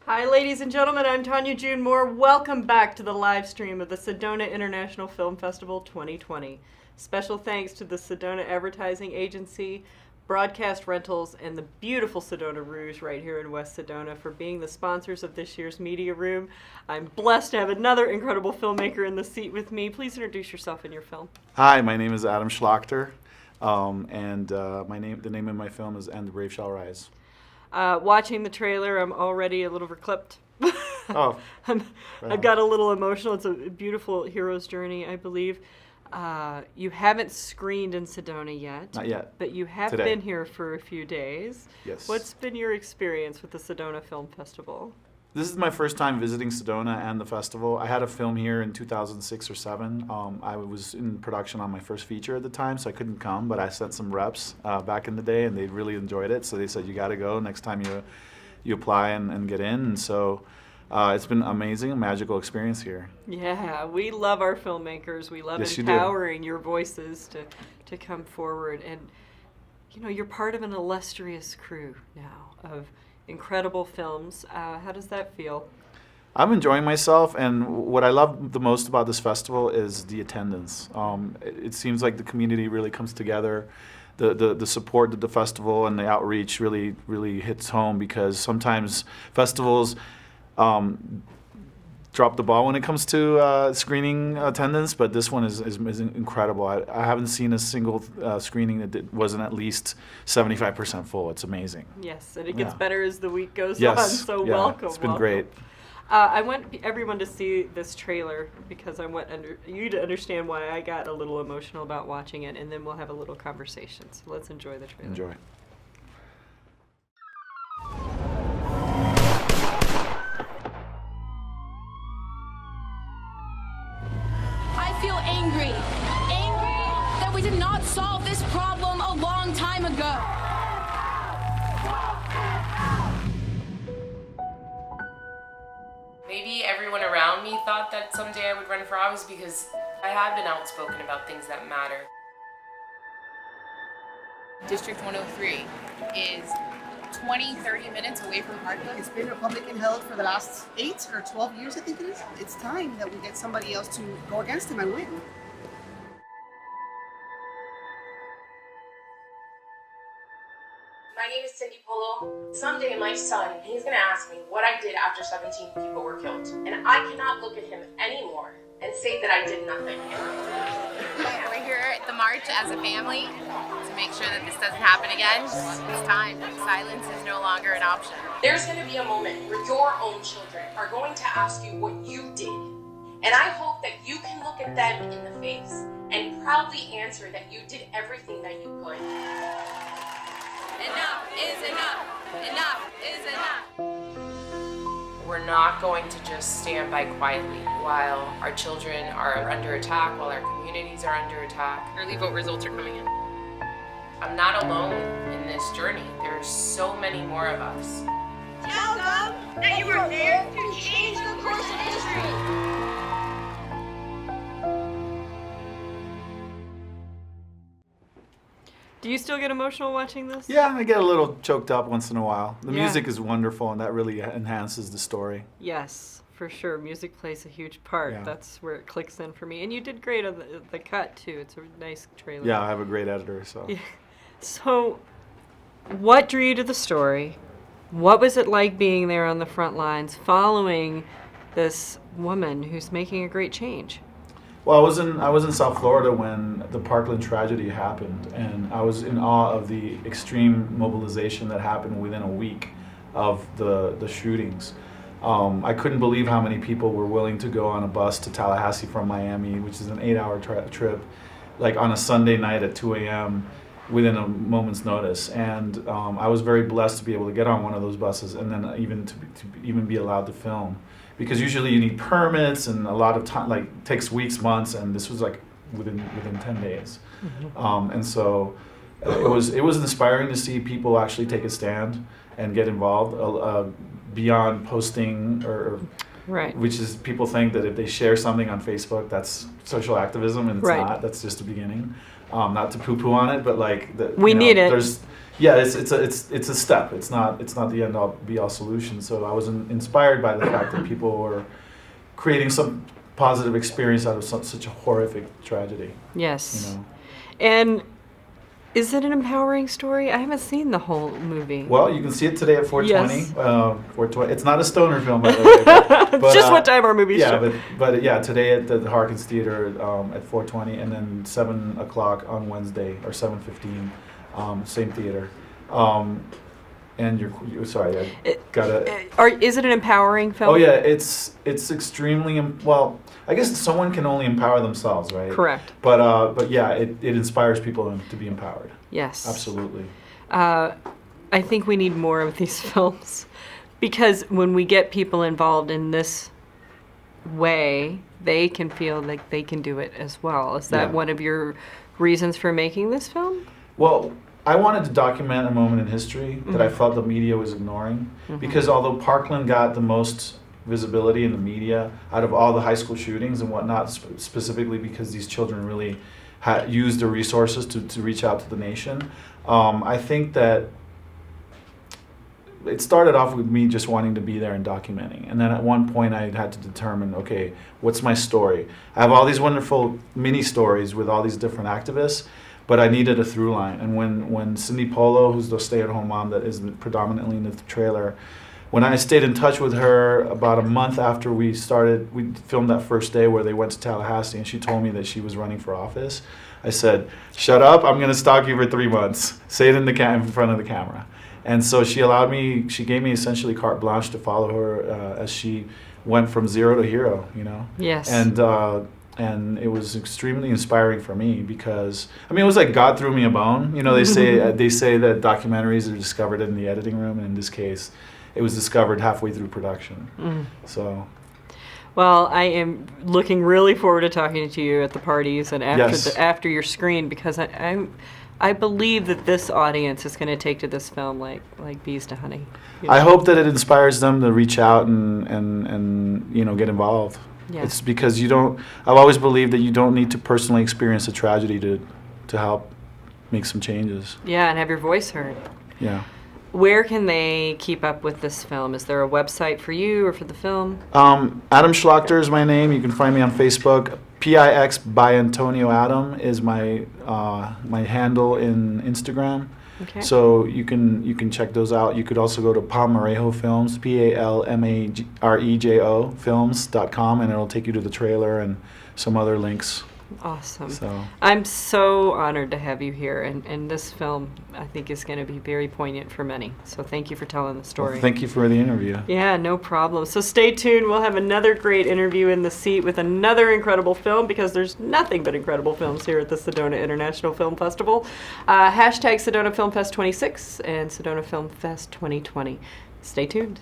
Hi, ladies and gentlemen. I'm Tanya June Moore. Welcome back to the live stream of the Sedona International Film Festival 2020. Special thanks to the Sedona Advertising Agency, Broadcast Rentals, and the beautiful Sedona Rouge right here in West Sedona for being the sponsors of this year's media room. I'm blessed to have another incredible filmmaker in the seat with me. Please introduce yourself and your film. Hi, my name is Adam Schlachter, and the name of my film is And the Brave Shall Rise. Watching the trailer, I'm already a little verklempt. Oh, I've got a little emotional. It's a beautiful hero's journey, I believe. You haven't screened in Sedona yet. Not yet. But you have Today. been here for a few days. Yes. What's been your experience with the Sedona Film Festival? This is my first time visiting Sedona and the festival. I had a film here in 2006 or 7. I was in production on my first feature at the time, so I couldn't come, but I sent some reps back in the day, and they really enjoyed it. So they said, you got to go next time you apply and get in. And so it's been amazing, a magical experience here. Yeah, we love our filmmakers. We love Yes, you do. empowering your voices to come forward. And, you know, you're part of an illustrious crew now of incredible films. How does that feel? I'm enjoying myself, and what I love the most about this festival is the attendance. It seems like the community really comes together. The support that the festival and the outreach really hits home, because sometimes festivals drop the ball when it comes to screening attendance, but this one is incredible. I haven't seen a single screening that wasn't at least 75% full. It's amazing. Yes, and it gets Yeah. better as the week goes Yes. on, so Yeah, welcome. it's been welcome. great. I want everyone to see this trailer because I want you to understand why I got a little emotional about watching it, and then we'll have a little conversation. So let's enjoy the trailer. Enjoy. I feel angry. Angry that we did not solve this problem a long time ago. Maybe everyone around me thought that someday I would run for office because I have been outspoken about things that matter. District 103 is 20-30 minutes away from Parkland. It's been Republican held for the last 8 or 12 years, I think it is. It's time that we get somebody else to go against him and win. My name is Cindy Polo. Someday my son, he's gonna ask me what I did after 17 people were killed. And I cannot look at him anymore and say that I did nothing. We're here at the march as a family to make sure that this doesn't happen again. It's time. Silence is no longer an option. There's gonna be a moment where your own children are going to ask you what you did. And I hope that you can look at them in the face and proudly answer that you did everything that you could. Enough is enough. Enough is enough. We're not going to just stand by quietly while our children are under attack, while our communities are under attack. Early vote results are coming in. I'm not alone in this journey. There's so many more of us. Tell them that you were there to change the course of history. Do you still get emotional watching this? Yeah, I get a little choked up once in a while. The Yeah. music is wonderful, and that really enhances the story. Yes, for sure. Music plays a huge part. Yeah. That's where it clicks in for me. And you did great on the cut, too. It's a nice trailer. Yeah, I have a great editor, so. Yeah. So, what drew you to the story? What was it like being there on the front lines, following this woman who's making a great change? Well, I was in South Florida when the Parkland tragedy happened, and I was in awe of the extreme mobilization that happened within a week of the shootings. I couldn't believe how many people were willing to go on a bus to Tallahassee from Miami, which is an 8-hour trip, like on a Sunday night at 2 a.m. within a moment's notice. And I was very blessed to be able to get on one of those buses and then even to even be allowed to film. Because usually you need permits and a lot of time, like takes weeks, months, and this was like within 10 days. And so it was inspiring to see people actually take a stand and get involved beyond posting or Right. which is people think that if they share something on Facebook, that's social activism, and it's Right. not. That's just the beginning. Not to poo-poo on it, but like We need it. Yeah, it's a step. It's not the end all be all solution. So I was inspired by the fact that people were creating some positive experience out of such a horrific tragedy. Yes. You know. And is it an empowering story? I haven't seen the whole movie. Well, you can see it today at 4:20. Yes. 4:20. It's not a stoner film, by the way. But, Just what time our movies yeah, show. but yeah, today at the Harkins Theater at 4:20, and then 7 o'clock on Wednesday or 7:15, same theater. And you're sorry, I gotta. Is it an empowering film? Oh yeah, it's extremely well. I guess someone can only empower themselves, right? Correct. But yeah, it inspires people to be empowered. Yes. Absolutely. I think we need more of these films because when we get people involved in this way, they can feel like they can do it as well. Is that one of your reasons for making this film? Well, I wanted to document a moment in history that I felt the media was ignoring, because although Parkland got the most visibility in the media out of all the high school shootings and whatnot, specifically because these children really used their resources to reach out to the nation, I think that it started off with me just wanting to be there and documenting. And then at one point I had to determine, okay, what's my story? I have all these wonderful mini stories with all these different activists, but I needed a through line. And when Cindy Polo, who's the stay-at-home mom that is predominantly in the trailer, when I stayed in touch with her about a month after we filmed that first day where they went to Tallahassee, and she told me that she was running for office, I said, shut up, I'm gonna stalk you for 3 months. Say it in front of the camera. And so she gave me essentially carte blanche to follow her as she went from zero to hero, you know? Yes. And it was extremely inspiring for me because, I mean, it was like God threw me a bone. You know, they say that documentaries are discovered in the editing room, and in this case, it was discovered halfway through production. So. Well, I am looking really forward to talking to you at the parties and after your screen, because I believe that this audience is going to take to this film like bees to honey. You know? I hope that it inspires them to reach out and you know, get involved. Yeah. It's because I've always believed that you don't need to personally experience a tragedy to help make some changes. Yeah, and have your voice heard. Yeah. Where can they keep up with this film? Is there a website for you or for the film? Adam Schlachter is my name. You can find me on Facebook. PIX by Antonio Adam is my handle in Instagram. Okay. So you can check those out. You could also go to Palmarejo Films, PALMAREJO Films.com, and it'll take you to the trailer and some other links. Awesome. So I'm so honored to have you here, and this film I think is going to be very poignant for many. So thank you for telling the story. well, thank you for the interview. Yeah, no problem. So stay tuned. We'll have another great interview in the seat with another incredible film, because there's nothing but incredible films here at the Sedona International Film Festival. # Sedona Film Fest 26 and Sedona Film Fest 2020. Stay tuned.